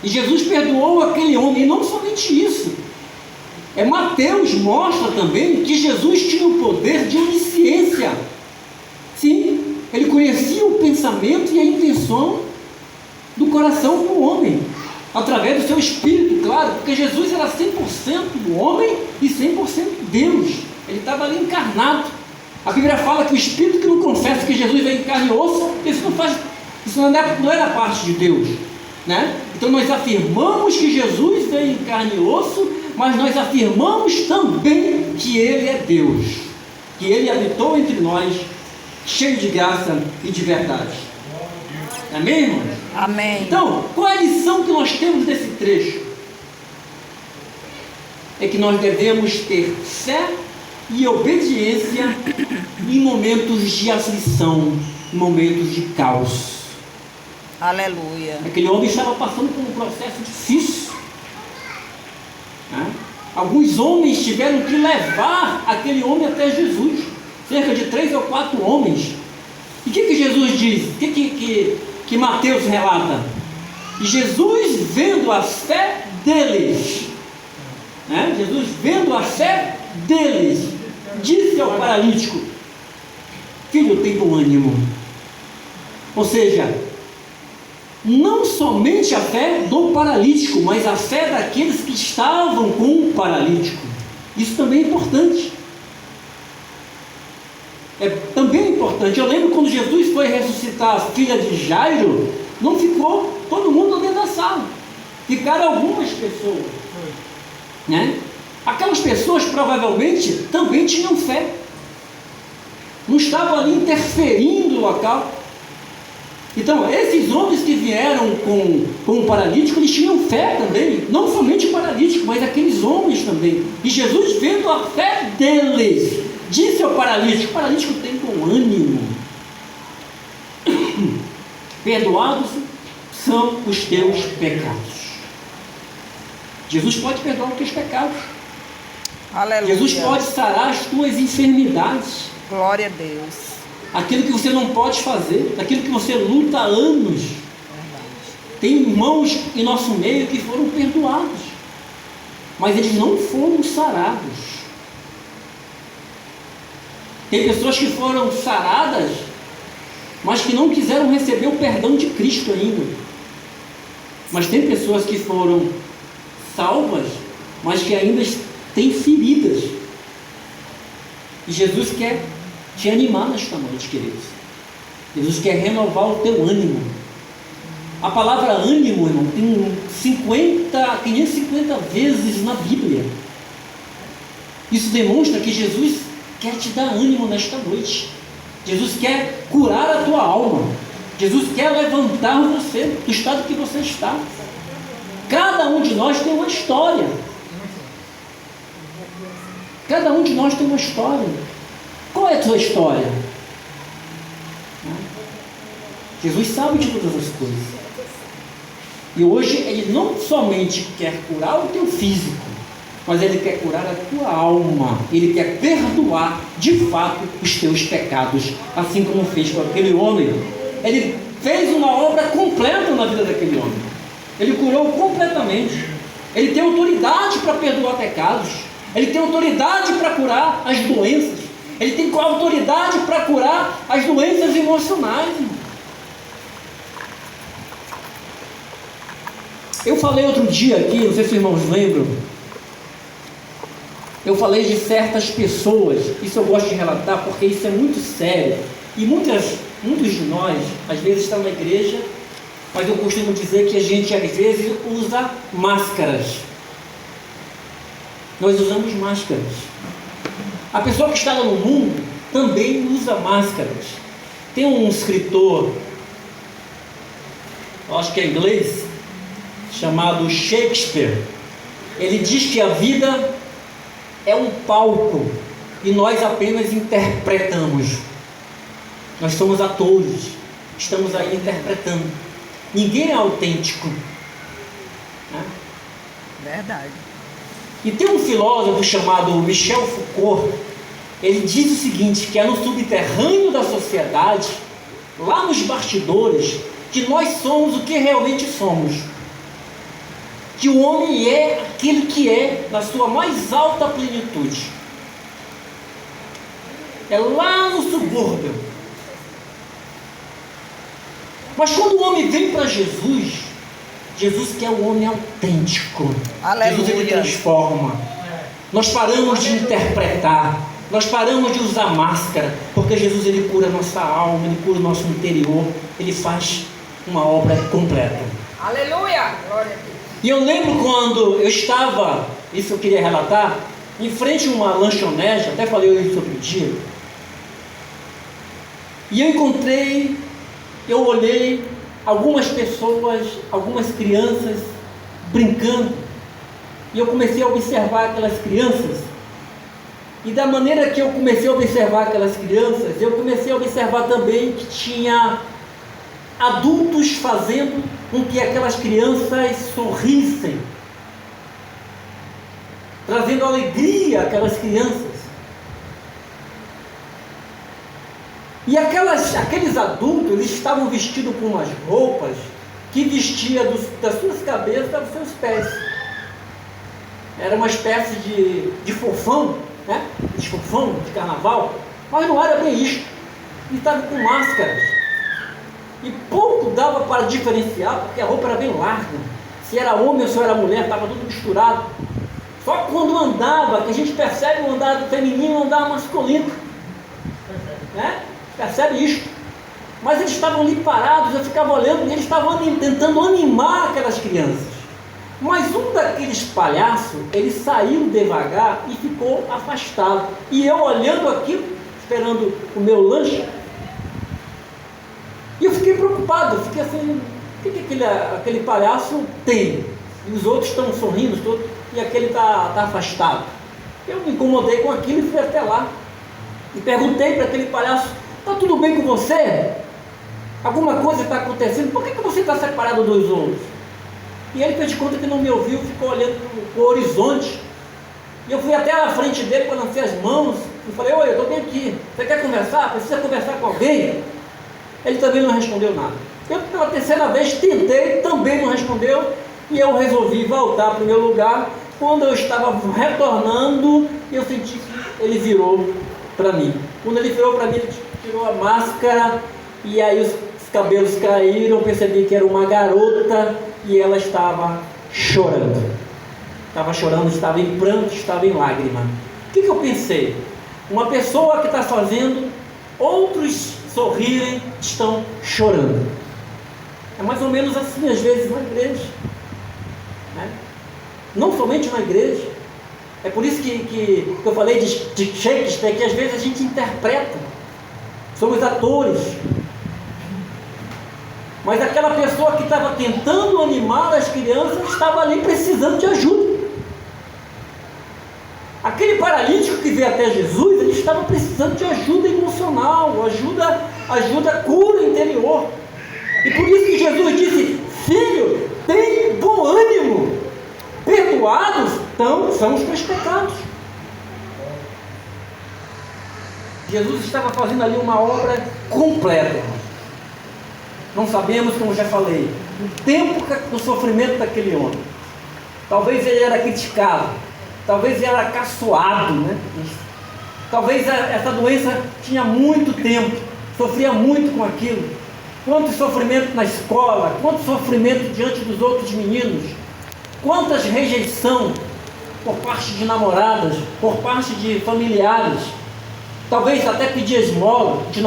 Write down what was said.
E Jesus perdoou aquele homem, e não somente isso. Mateus mostra também que Jesus tinha o poder de onisciência. Sim, ele conhecia o pensamento e a intenção do coração do homem, através do seu espírito, claro, porque Jesus era 100% homem e 100% Deus. Ele estava ali encarnado. A Bíblia fala que o espírito que não confessa que Jesus é em carne e osso, isso não era parte de Deus, né? Então nós afirmamos que Jesus veio em carne e osso, mas nós afirmamos também que Ele é Deus, que Ele habitou entre nós, cheio de graça e de verdade. Amém, irmãos? Amém. Então, qual é a lição que nós temos desse trecho? É que nós devemos ter fé e obediência em momentos de aflição, em momentos de caos. Aleluia. Aquele homem estava passando por um processo difícil, né? Alguns homens tiveram que levar aquele homem até Jesus, cerca de 3 ou 4 homens. E o que Jesus diz? O que Mateus relata? E Jesus, vendo a fé deles, né? Jesus, vendo a fé deles, disse ao paralítico: filho, tem bom ânimo. Ou seja, não somente a fé do paralítico, mas a fé daqueles que estavam com o paralítico. Isso também é importante. Também é importante. Eu lembro quando Jesus foi ressuscitar a filha de Jairo, não ficou todo mundo dentro da sala, ficaram algumas pessoas, né? Aquelas pessoas provavelmente também tinham fé, não estavam ali interferindo no local. Então, esses homens que vieram com o paralítico, eles tinham fé também, não somente o paralítico, mas aqueles homens também. E Jesus, vendo a fé deles, disse ao paralítico: paralítico, tem bom ânimo, perdoados são os teus pecados. Jesus pode perdoar os teus pecados. Aleluia. Jesus pode sarar as tuas enfermidades. Glória a Deus. Aquilo que você não pode fazer, aquilo que você luta há anos. Verdade. Tem irmãos em nosso meio que foram perdoados, mas eles não foram sarados. Tem pessoas que foram saradas, mas que não quiseram receber o perdão de Cristo ainda. Mas tem pessoas que foram salvas, mas que ainda têm feridas. E Jesus quer te animar nesta noite, queridos. Jesus quer renovar o teu ânimo. A palavra ânimo, irmão, tem 550 vezes na Bíblia. Isso demonstra que Jesus quer te dar ânimo nesta noite. Jesus quer curar a tua alma. Jesus quer levantar você do estado que você está. Cada um de nós tem uma história. Cada um de nós tem uma história. Qual é a tua história? Jesus sabe de todas as coisas. E hoje Ele não somente quer curar o teu físico, mas Ele quer curar a tua alma. Ele quer perdoar de fato os teus pecados, assim como fez com aquele homem. Ele fez uma obra completa na vida daquele homem. Ele curou completamente. Ele tem autoridade para perdoar pecados. Ele tem autoridade para curar as doenças. Ele tem autoridade para curar as doenças emocionais. Eu falei outro dia aqui, não sei se os irmãos lembram, eu falei de certas pessoas, isso eu gosto de relatar porque isso é muito sério, e muitos de nós, às vezes estão na igreja, mas eu costumo dizer que a gente às vezes usa máscaras. Nós usamos máscaras. A pessoa que está lá no mundo também usa máscaras. Tem um escritor, eu acho que é inglês, chamado Shakespeare. Ele diz que a vida é um palco e nós apenas interpretamos. Nós somos atores, estamos aí interpretando. Ninguém é autêntico, né? Verdade. E tem um filósofo chamado Michel Foucault. Ele diz o seguinte, que é no subterrâneo da sociedade, lá nos bastidores, que nós somos o que realmente somos. que o homem é aquele que é na sua mais alta plenitude. É lá no subúrbio. Mas quando o homem vem para Jesus, Jesus quer o homem autêntico. Aleluia. Jesus, ele transforma. Nós paramos de interpretar, nós paramos de usar máscara, porque Jesus, ele cura a nossa alma, ele cura o nosso interior, ele faz uma obra completa. Aleluia! Glória a Deus. E eu lembro quando eu estava, isso eu queria relatar, em frente a uma lanchonete, até falei isso outro dia, e eu olhei algumas pessoas, algumas crianças brincando, e eu comecei a observar aquelas crianças, e da maneira que eu comecei a observar aquelas crianças, eu comecei a observar também que tinha adultos fazendo com que aquelas crianças sorrissem, trazendo alegria àquelas crianças. E aqueles adultos, eles estavam vestidos com umas roupas que vestia das suas cabeças aos seus pés. Era uma espécie de fofão, né? De fofão, de carnaval, mas não era bem isso. E estavam com máscaras. E pouco dava para diferenciar, porque a roupa era bem larga. Se era homem ou se era mulher, estava tudo misturado. Só quando andava, que a gente percebe o andar feminino e o andar masculino. Né? Percebe isso? Mas eles estavam ali parados, eu ficava olhando e eles estavam tentando animar aquelas crianças. Mas um daqueles palhaços, ele saiu devagar e ficou afastado. E eu olhando aquilo, esperando o meu lanche, e eu fiquei preocupado, eu fiquei assim, o que aquele palhaço tem? E os outros estão sorrindo, todos, e aquele está afastado. Eu me incomodei com aquilo e fui até lá. E perguntei para aquele palhaço, está tudo bem com você? Alguma coisa está acontecendo? Por que você está separado dos outros? E ele fez de conta que não me ouviu, ficou olhando para o horizonte. E eu fui até na frente dele, quando lancei as mãos, e falei, oi, eu estou bem aqui, você quer conversar? Precisa conversar com alguém? Ele também não respondeu nada. Eu, pela terceira vez, tentei, também não respondeu, e eu resolvi voltar para o meu lugar. Quando eu estava retornando, eu senti que ele virou para mim. Quando ele virou para mim, ele tirou a máscara, e aí os cabelos caíram, eu percebi que era uma garota, e ela estava chorando. Estava chorando, estava em pranto, estava em lágrima. O que eu pensei? Uma pessoa que está fazendo outros sorrirem, estão chorando. É mais ou menos assim, às vezes, na igreja. Né? Não somente na igreja. É por isso que eu falei de Shakespeare, que às vezes a gente interpreta. Somos atores. Mas aquela pessoa que estava tentando animar as crianças estava ali precisando de ajuda. Aquele paralítico que veio até Jesus, ele estava precisando de ajuda emocional, ajuda cura interior. E por isso que Jesus disse, filho, tem bom ânimo, perdoados são os teus pecados. Jesus estava fazendo ali uma obra completa. Não sabemos, como já falei, o tempo do sofrimento daquele homem. Talvez ele era criticado, talvez ele era caçoado, né? Talvez essa doença tinha muito tempo, sofria muito com aquilo. Quanto sofrimento na escola, quanto sofrimento diante dos outros meninos, quantas rejeição por parte de namoradas, por parte de familiares, talvez até pedir esmola, de não